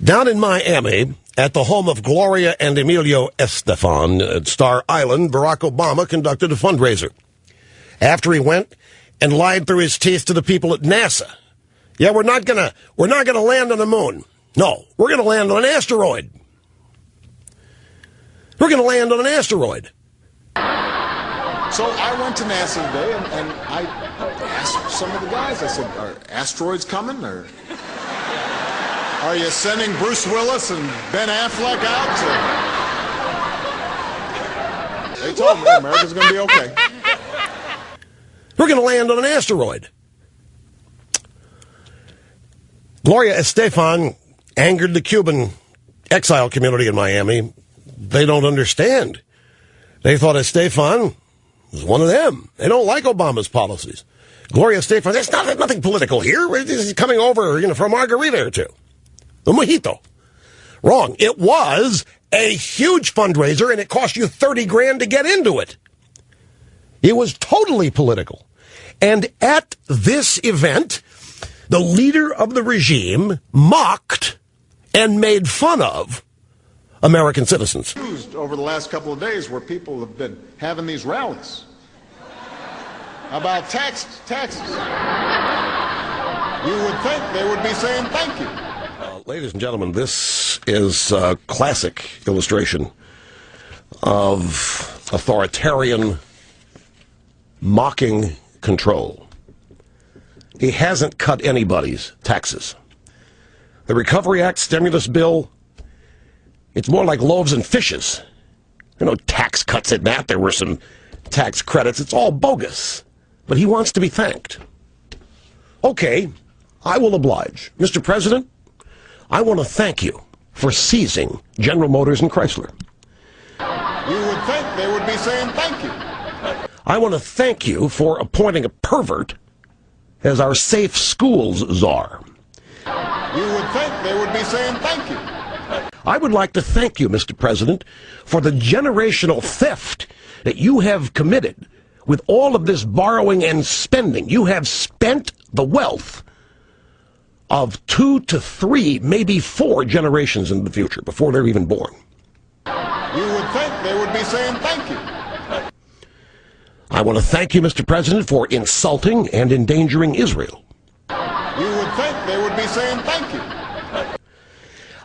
Down in Miami, at the home of Gloria and Emilio Estefan at Star Island, Barack Obama conducted a fundraiser. After he went and lied through his teeth to the people at NASA. Yeah, we're not gonna land on the moon. No, we're gonna land on an asteroid. We're gonna land on an asteroid. So I went to NASA today and I asked some of the guys, I said, are asteroids coming, or are you sending Bruce Willis and Ben Affleck out? They told me America's going to be okay. We're going to land on an asteroid. Gloria Estefan angered the Cuban exile community in Miami. They don't understand. They thought Estefan was one of them. They don't like Obama's policies. Gloria Estefan, there's nothing political here. He's coming over, for a margarita or two. A mojito. Wrong. It was a huge fundraiser, and it cost you $30,000 to get into it. It was totally political. And at this event, the leader of the regime mocked and made fun of American citizens. Over the last couple of days where people have been having these rallies about taxes. You would think they would be saying thank you. Ladies and gentlemen, this is a classic illustration of authoritarian mocking control. He hasn't cut anybody's taxes. The Recovery Act stimulus bill, it's more like loaves and fishes. There are no tax cuts in that. There were some tax credits. It's all bogus. But he wants to be thanked. Okay, I will oblige. Mr. President, I want to thank you for seizing General Motors and Chrysler. You would think they would be saying thank you. I want to thank you for appointing a pervert as our safe schools czar. You would think they would be saying thank you. I would like to thank you, Mr. President, for the generational theft that you have committed with all of this borrowing and spending. You have spent the wealth of 2 to 3, maybe 4 generations in the future, before they're even born. You would think they would be saying thank you. I want to thank you, Mr. President, for insulting and endangering Israel. You would think they would be saying thank you.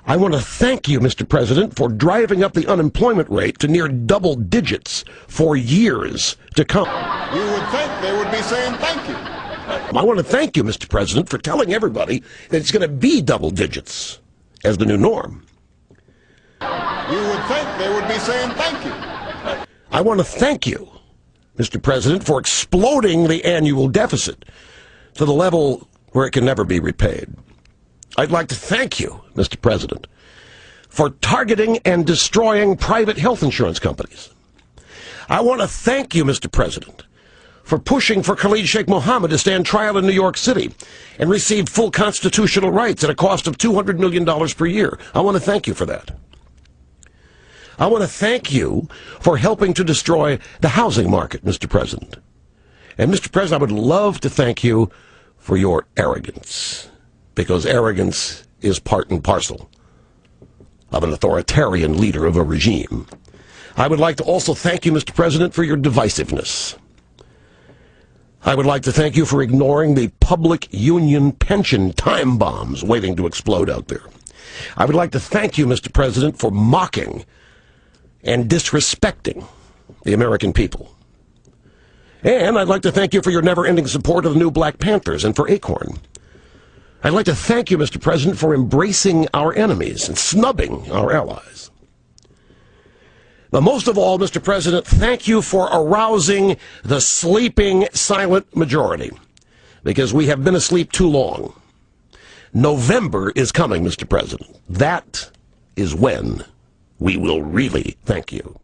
I want to thank you, Mr. President, for driving up the unemployment rate to near double digits for years to come. You would think they would be saying thank you. I want to thank you, Mr. President, for telling everybody that it's going to be double digits as the new norm. You would think they would be saying thank you. I want to thank you, Mr. President, for exploding the annual deficit to the level where it can never be repaid. I'd like to thank you, Mr. President, for targeting and destroying private health insurance companies. I want to thank you, Mr. President, for pushing for Khalid Sheikh Mohammed to stand trial in New York City and receive full constitutional rights at a cost of $200 million per year. I want to thank you for that. I want to thank you for helping to destroy the housing market, Mr. President. And, Mr. President, I would love to thank you for your arrogance, because arrogance is part and parcel of an authoritarian leader of a regime. I would like to also thank you, Mr. President, for your divisiveness. I would like to thank you for ignoring the public union pension time bombs waiting to explode out there. I would like to thank you, Mr. President, for mocking and disrespecting the American people. And I'd like to thank you for your never-ending support of the new Black Panthers and for Acorn. I'd like to thank you, Mr. President, for embracing our enemies and snubbing our allies. But most of all, Mr. President, thank you for arousing the sleeping silent majority, because we have been asleep too long. November is coming, Mr. President. That is when we will really thank you.